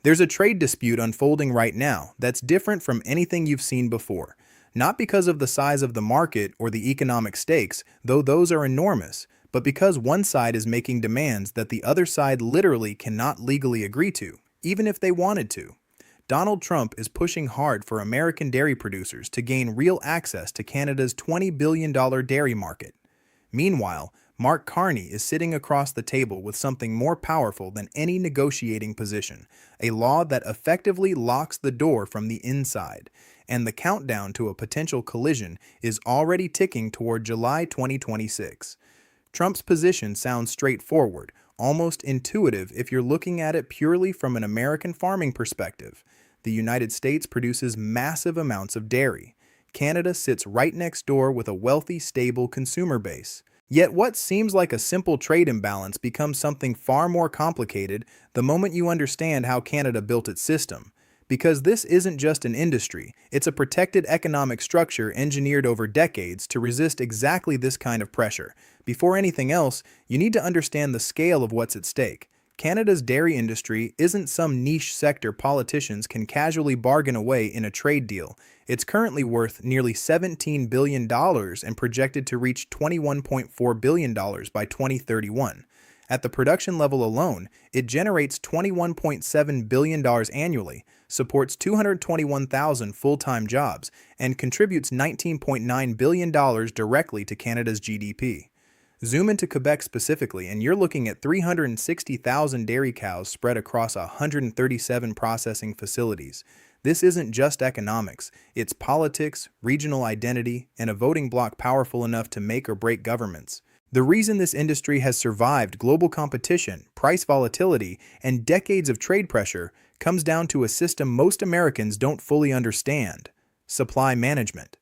There's a trade dispute unfolding right now that's different from anything you've seen before. Not because of the size of the market or the economic stakes, though those are enormous, but because one side is making demands that the other side literally cannot legally agree to, even if they wanted to. Donald Trump is pushing hard for American dairy producers to gain real access to Canada's $20 billion dairy market. Meanwhile, Mark Carney is sitting across the table with something more powerful than any negotiating position, a law that effectively locks the door from the inside, and the countdown to a potential collision is already ticking toward July 2026. Trump's position sounds straightforward, almost intuitive if you're looking at it purely from an American farming perspective. The United States produces massive amounts of dairy. Canada sits right next door with a wealthy, stable consumer base. Yet what seems like a simple trade imbalance becomes something far more complicated the moment you understand how Canada built its system. Because this isn't just an industry, it's a protected economic structure engineered over decades to resist exactly this kind of pressure. Before anything else, you need to understand the scale of what's at stake. Canada's dairy industry isn't some niche sector politicians can casually bargain away in a trade deal. It's currently worth nearly $17 billion and projected to reach $21.4 billion by 2031. At the production level alone, it generates $21.7 billion annually, supports 221,000 full-time jobs, and contributes $19.9 billion directly to Canada's GDP. Zoom into Quebec specifically, and you're looking at 360,000 dairy cows spread across 137 processing facilities. This isn't just economics, it's politics, regional identity, and a voting bloc powerful enough to make or break governments. The reason this industry has survived global competition, price volatility, and decades of trade pressure comes down to a system most Americans don't fully understand: supply management.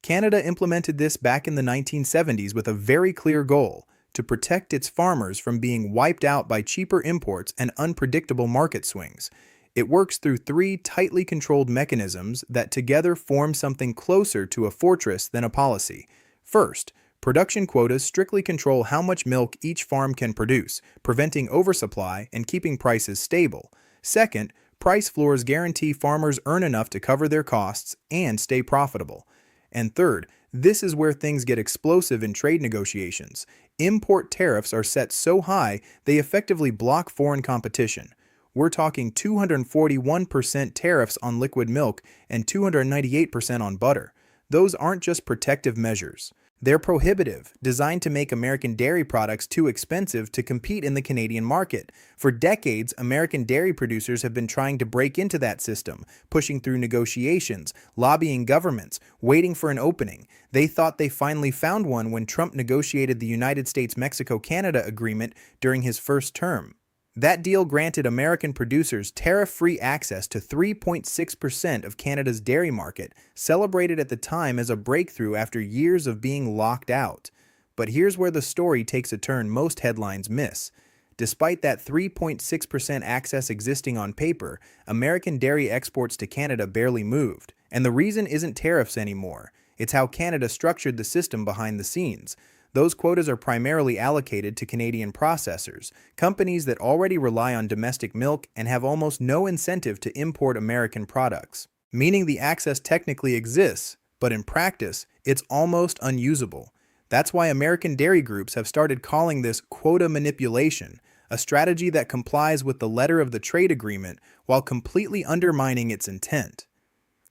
Canada implemented this back in the 1970s with a very clear goal: to protect its farmers from being wiped out by cheaper imports and unpredictable market swings. It works through three tightly controlled mechanisms that together form something closer to a fortress than a policy. First, production quotas strictly control how much milk each farm can produce, preventing oversupply and keeping prices stable. Second, price floors guarantee farmers earn enough to cover their costs and stay profitable. And third, this is where things get explosive in trade negotiations. Import tariffs are set so high they effectively block foreign competition. We're talking 241% tariffs on liquid milk and 298% on butter. Those aren't just protective measures. They're prohibitive, designed to make American dairy products too expensive to compete in the Canadian market. For decades, American dairy producers have been trying to break into that system, pushing through negotiations, lobbying governments, waiting for an opening. They thought they finally found one when Trump negotiated the United States-Mexico-Canada agreement during his first term. That deal granted American producers tariff-free access to 3.6% of Canada's dairy market, celebrated at the time as a breakthrough after years of being locked out. But here's where the story takes a turn most headlines miss. Despite that 3.6% access existing on paper, American dairy exports to Canada barely moved. And the reason isn't tariffs anymore. It's how Canada structured the system behind the scenes. Those quotas are primarily allocated to Canadian processors, companies that already rely on domestic milk and have almost no incentive to import American products. Meaning the access technically exists, but in practice, it's almost unusable. That's why American dairy groups have started calling this quota manipulation, a strategy that complies with the letter of the trade agreement while completely undermining its intent.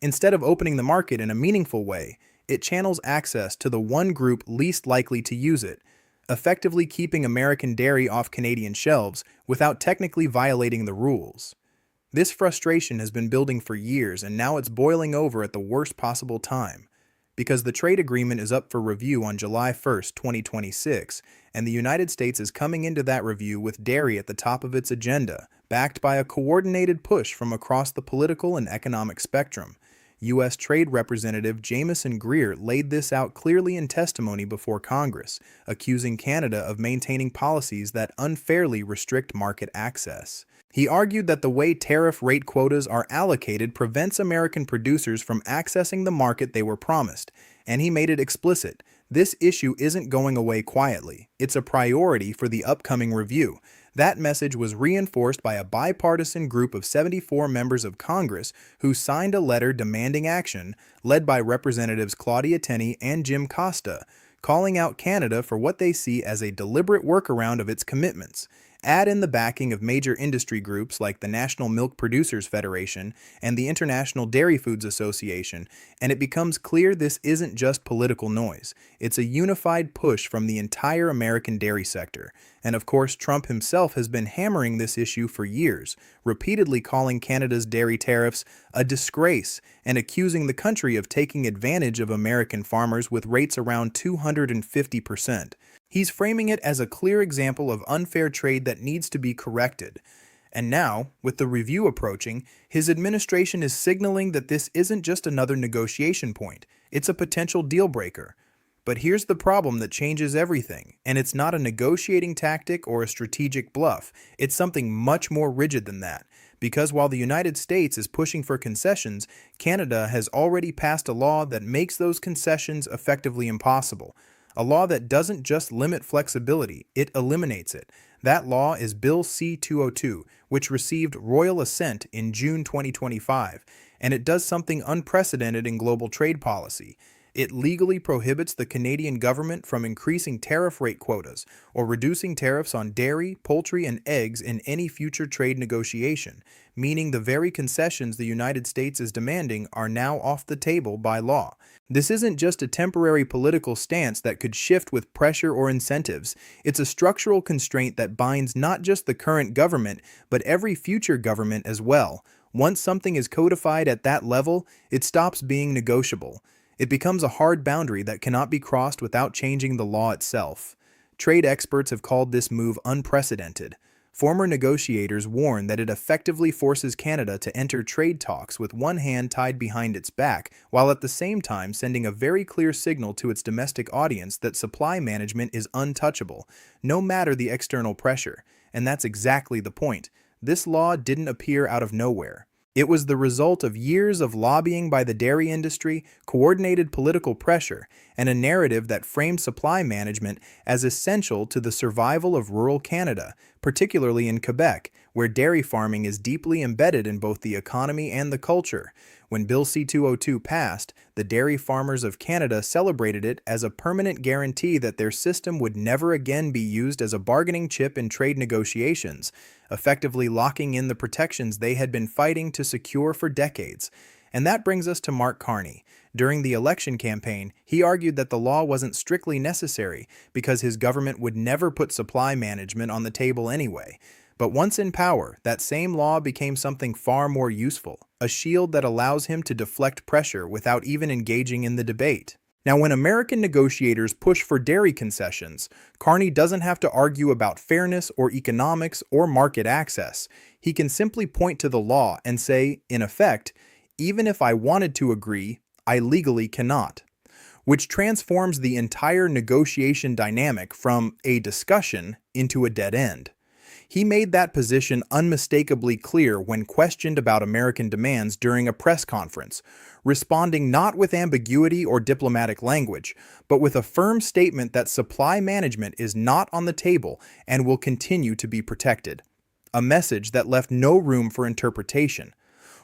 Instead of opening the market in a meaningful way, it channels access to the one group least likely to use it, effectively keeping American dairy off Canadian shelves without technically violating the rules. This frustration has been building for years, and now it's boiling over at the worst possible time. Because the trade agreement is up for review on July 1st, 2026, and the United States is coming into that review with dairy at the top of its agenda, backed by a coordinated push from across the political and economic spectrum. U.S. Trade Representative Jamieson Greer laid this out clearly in testimony before Congress, accusing Canada of maintaining policies that unfairly restrict market access. He argued that the way tariff rate quotas are allocated prevents American producers from accessing the market they were promised, and he made it explicit: this issue isn't going away quietly. It's a priority for the upcoming review. That message was reinforced by a bipartisan group of 74 members of Congress who signed a letter demanding action, led by Representatives Claudia Tenney and Jim Costa, calling out Canada for what they see as a deliberate workaround of its commitments. Add in the backing of major industry groups like the National Milk Producers Federation and the International Dairy Foods Association, and it becomes clear this isn't just political noise. It's a unified push from the entire American dairy sector. And of course, Trump himself has been hammering this issue for years, repeatedly calling Canada's dairy tariffs a disgrace and accusing the country of taking advantage of American farmers with rates around 250%. He's framing it as a clear example of unfair trade that needs to be corrected. And now, with the review approaching, his administration is signaling that this isn't just another negotiation point, it's a potential deal breaker. But here's the problem that changes everything, and it's not a negotiating tactic or a strategic bluff, it's something much more rigid than that. Because while the United States is pushing for concessions, Canada has already passed a law that makes those concessions effectively impossible. A law that doesn't just limit flexibility, it eliminates it. That law is Bill C-202, which received royal assent in June 2025, and it does something unprecedented in global trade policy. It legally prohibits the Canadian government from increasing tariff rate quotas or reducing tariffs on dairy, poultry, and eggs in any future trade negotiation, meaning the very concessions the United States is demanding are now off the table by law. This isn't just a temporary political stance that could shift with pressure or incentives. It's a structural constraint that binds not just the current government, but every future government as well. Once something is codified at that level, it stops being negotiable. It becomes a hard boundary that cannot be crossed without changing the law itself. Trade experts have called this move unprecedented. Former negotiators warn that it effectively forces Canada to enter trade talks with one hand tied behind its back, while at the same time sending a very clear signal to its domestic audience that supply management is untouchable, no matter the external pressure. And that's exactly the point. This law didn't appear out of nowhere. It was the result of years of lobbying by the dairy industry, coordinated political pressure, and a narrative that framed supply management as essential to the survival of rural Canada, particularly in Quebec, where dairy farming is deeply embedded in both the economy and the culture. When Bill C-202 passed, the dairy farmers of Canada celebrated it as a permanent guarantee that their system would never again be used as a bargaining chip in trade negotiations, effectively locking in the protections they had been fighting to secure for decades. And that brings us to Mark Carney. During the election campaign, he argued that the law wasn't strictly necessary because his government would never put supply management on the table anyway. But once in power, that same law became something far more useful, a shield that allows him to deflect pressure without even engaging in the debate. Now, when American negotiators push for dairy concessions, Carney doesn't have to argue about fairness or economics or market access. He can simply point to the law and say, in effect, even if I wanted to agree, I legally cannot, which transforms the entire negotiation dynamic from a discussion into a dead end. He made that position unmistakably clear when questioned about American demands during a press conference, responding not with ambiguity or diplomatic language, but with a firm statement that supply management is not on the table and will continue to be protected. A message that left no room for interpretation.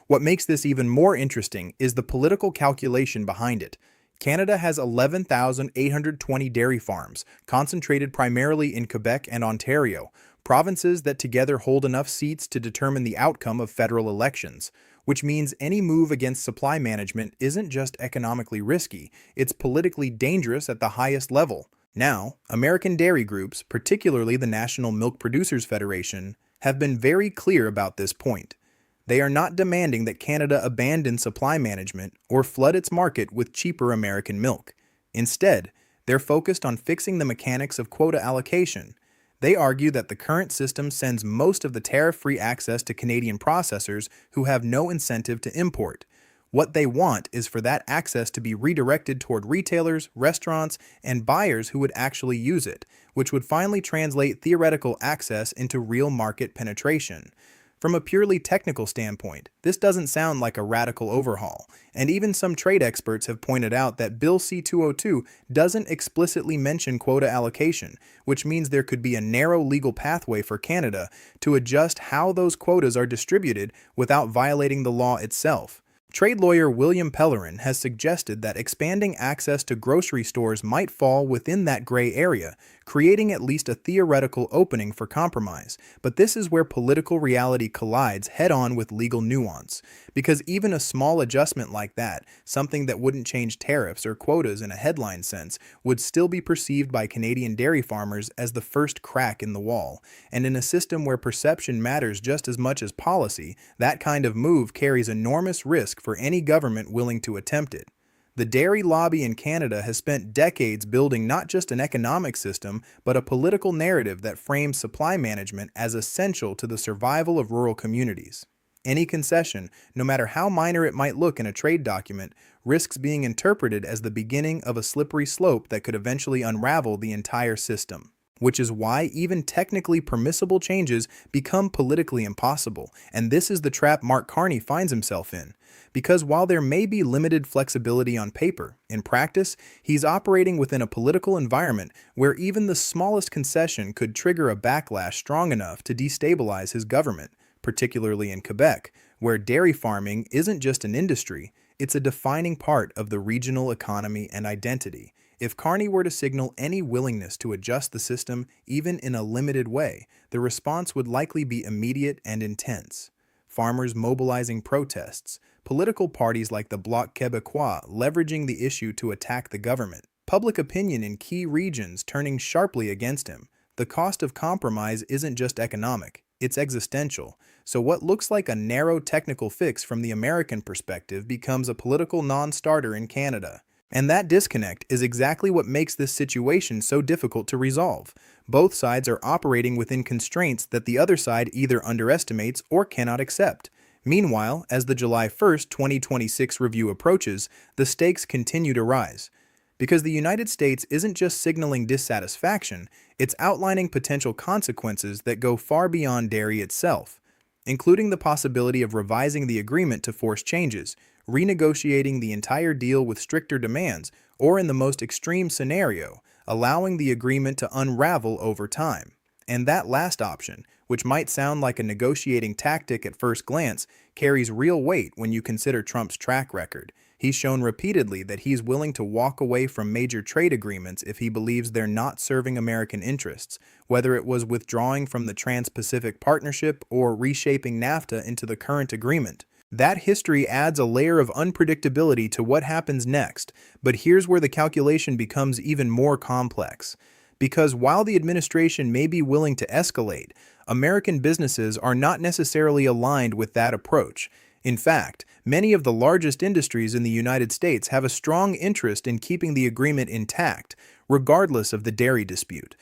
What makes this even more interesting is the political calculation behind it. Canada has 11,820 dairy farms, concentrated primarily in Quebec and Ontario, provinces that together hold enough seats to determine the outcome of federal elections, which means any move against supply management isn't just economically risky, it's politically dangerous at the highest level. Now, American dairy groups, particularly the National Milk Producers Federation, have been very clear about this point. They are not demanding that Canada abandon supply management or flood its market with cheaper American milk. Instead, they're focused on fixing the mechanics of quota allocation. They argue that the current system sends most of the tariff-free access to Canadian processors who have no incentive to import. What they want is for that access to be redirected toward retailers, restaurants, and buyers who would actually use it, which would finally translate theoretical access into real market penetration. From a purely technical standpoint, this doesn't sound like a radical overhaul, and even some trade experts have pointed out that Bill C-202 doesn't explicitly mention quota allocation, which means there could be a narrow legal pathway for Canada to adjust how those quotas are distributed without violating the law itself. Trade lawyer William Pellerin has suggested that expanding access to grocery stores might fall within that gray area, creating at least a theoretical opening for compromise. But this is where political reality collides head-on with legal nuance, because even a small adjustment like that, something that wouldn't change tariffs or quotas in a headline sense, would still be perceived by Canadian dairy farmers as the first crack in the wall. And in a system where perception matters just as much as policy, that kind of move carries enormous risk for any government willing to attempt it. The dairy lobby in Canada has spent decades building not just an economic system, but a political narrative that frames supply management as essential to the survival of rural communities. Any concession, no matter how minor it might look in a trade document, risks being interpreted as the beginning of a slippery slope that could eventually unravel the entire system. Which is why even technically permissible changes become politically impossible, and this is the trap Mark Carney finds himself in. Because while there may be limited flexibility on paper, in practice, he's operating within a political environment where even the smallest concession could trigger a backlash strong enough to destabilize his government, particularly in Quebec, where dairy farming isn't just an industry, it's a defining part of the regional economy and identity. If Carney were to signal any willingness to adjust the system, even in a limited way, the response would likely be immediate and intense. Farmers mobilizing protests, political parties like the Bloc Québécois leveraging the issue to attack the government, public opinion in key regions turning sharply against him. The cost of compromise isn't just economic, it's existential. So what looks like a narrow technical fix from the American perspective becomes a political non-starter in Canada. And that disconnect is exactly what makes this situation so difficult to resolve. Both sides are operating within constraints that the other side either underestimates or cannot accept. Meanwhile, as the July 1, 2026 review approaches, the stakes continue to rise. Because the United States isn't just signaling dissatisfaction, it's outlining potential consequences that go far beyond dairy itself, including the possibility of revising the agreement to force changes, renegotiating the entire deal with stricter demands, or in the most extreme scenario, allowing the agreement to unravel over time. And that last option, which might sound like a negotiating tactic at first glance, carries real weight when you consider Trump's track record. He's shown repeatedly that he's willing to walk away from major trade agreements if he believes they're not serving American interests, whether it was withdrawing from the Trans-Pacific Partnership or reshaping NAFTA into the current agreement. That history adds a layer of unpredictability to what happens next, but here's where the calculation becomes even more complex. Because while the administration may be willing to escalate, American businesses are not necessarily aligned with that approach. In fact, many of the largest industries in the United States have a strong interest in keeping the agreement intact, regardless of the dairy dispute.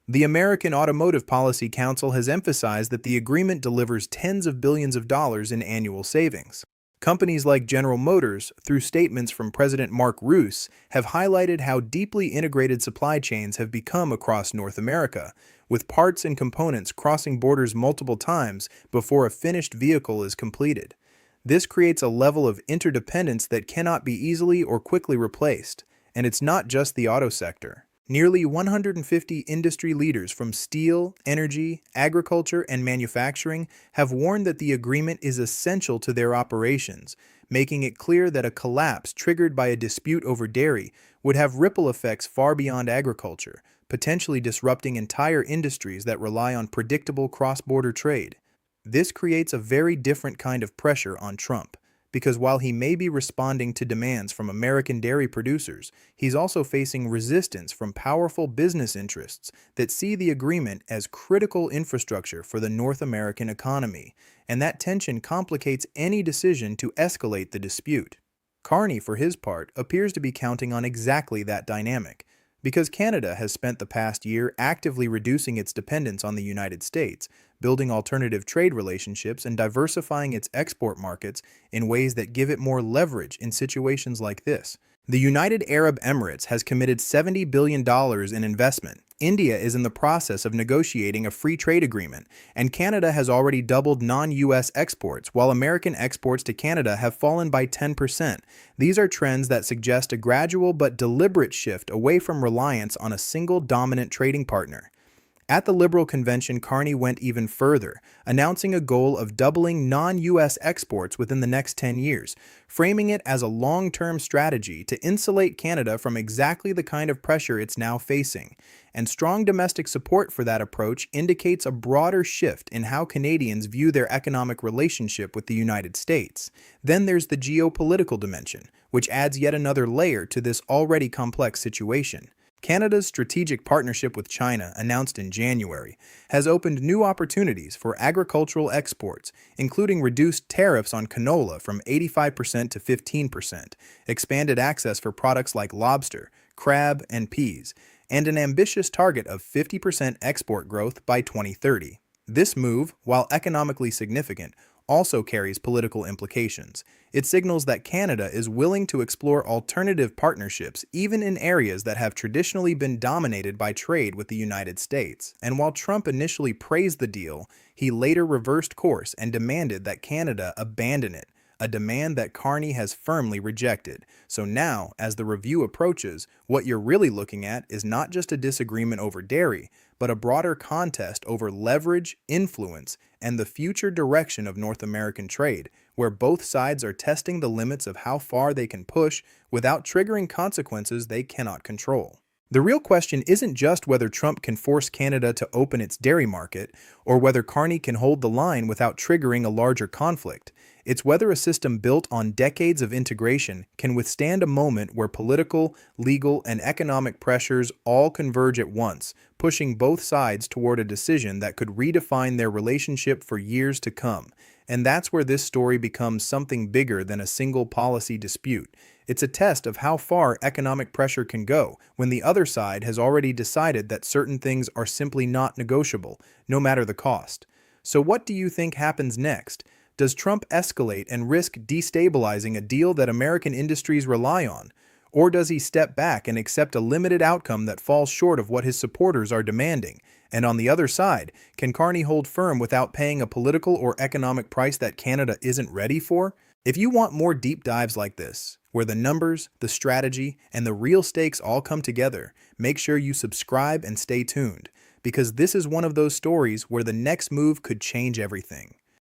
The American Automotive Policy Council has emphasized that the agreement delivers tens of billions of dollars in annual savings. Companies like General Motors, through statements from President Mark Rutte, have highlighted how deeply integrated supply chains have become across North America, with parts and components crossing borders multiple times before a finished vehicle is completed. This creates a level of interdependence that cannot be easily or quickly replaced, and it's not just the auto sector. Nearly 150 industry leaders from steel, energy, agriculture, and manufacturing have warned that the agreement is essential to their operations, making it clear that a collapse triggered by a dispute over dairy would have ripple effects far beyond agriculture, potentially disrupting entire industries that rely on predictable cross-border trade. This creates a very different kind of pressure on Trump, because while he may be responding to demands from American dairy producers, he's also facing resistance from powerful business interests that see the agreement as critical infrastructure for the North American economy, and that tension complicates any decision to escalate the dispute. Carney, for his part, appears to be counting on exactly that dynamic, because Canada has spent the past year actively reducing its dependence on the United States, building alternative trade relationships and diversifying its export markets in ways that give it more leverage in situations like this. The United Arab Emirates has committed $70 billion in investment. India is in the process of negotiating a free trade agreement, and Canada has already doubled non-US exports, while American exports to Canada have fallen by 10%. These are trends that suggest a gradual but deliberate shift away from reliance on a single dominant trading partner. At the Liberal Convention, Carney went even further, announcing a goal of doubling non-US exports within the next 10 years, framing it as a long-term strategy to insulate Canada from exactly the kind of pressure it's now facing. And strong domestic support for that approach indicates a broader shift in how Canadians view their economic relationship with the United States. Then there's the geopolitical dimension, which adds yet another layer to this already complex situation. Canada's strategic partnership with China, announced in January, has opened new opportunities for agricultural exports, including reduced tariffs on canola from 85% to 15%, expanded access for products like lobster, crab, and peas, and an ambitious target of 50% export growth by 2030. This move, while economically significant, also carries political implications. It signals that Canada is willing to explore alternative partnerships even in areas that have traditionally been dominated by trade with the United States. And while Trump initially praised the deal, he later reversed course and demanded that Canada abandon it, a demand that Carney has firmly rejected. So now, as the review approaches, what you're really looking at is not just a disagreement over dairy, but a broader contest over leverage, influence, and the future direction of North American trade, where both sides are testing the limits of how far they can push without triggering consequences they cannot control. The real question isn't just whether Trump can force Canada to open its dairy market, or whether Carney can hold the line without triggering a larger conflict. It's whether a system built on decades of integration can withstand a moment where political, legal, and economic pressures all converge at once, pushing both sides toward a decision that could redefine their relationship for years to come. And that's where this story becomes something bigger than a single policy dispute. It's a test of how far economic pressure can go when the other side has already decided that certain things are simply not negotiable, no matter the cost. So what do you think happens next? Does Trump escalate and risk destabilizing a deal that American industries rely on? Or does he step back and accept a limited outcome that falls short of what his supporters are demanding? And on the other side, can Carney hold firm without paying a political or economic price that Canada isn't ready for? If you want more deep dives like this, where the numbers, the strategy, and the real stakes all come together, make sure you subscribe and stay tuned, because this is one of those stories where the next move could change everything.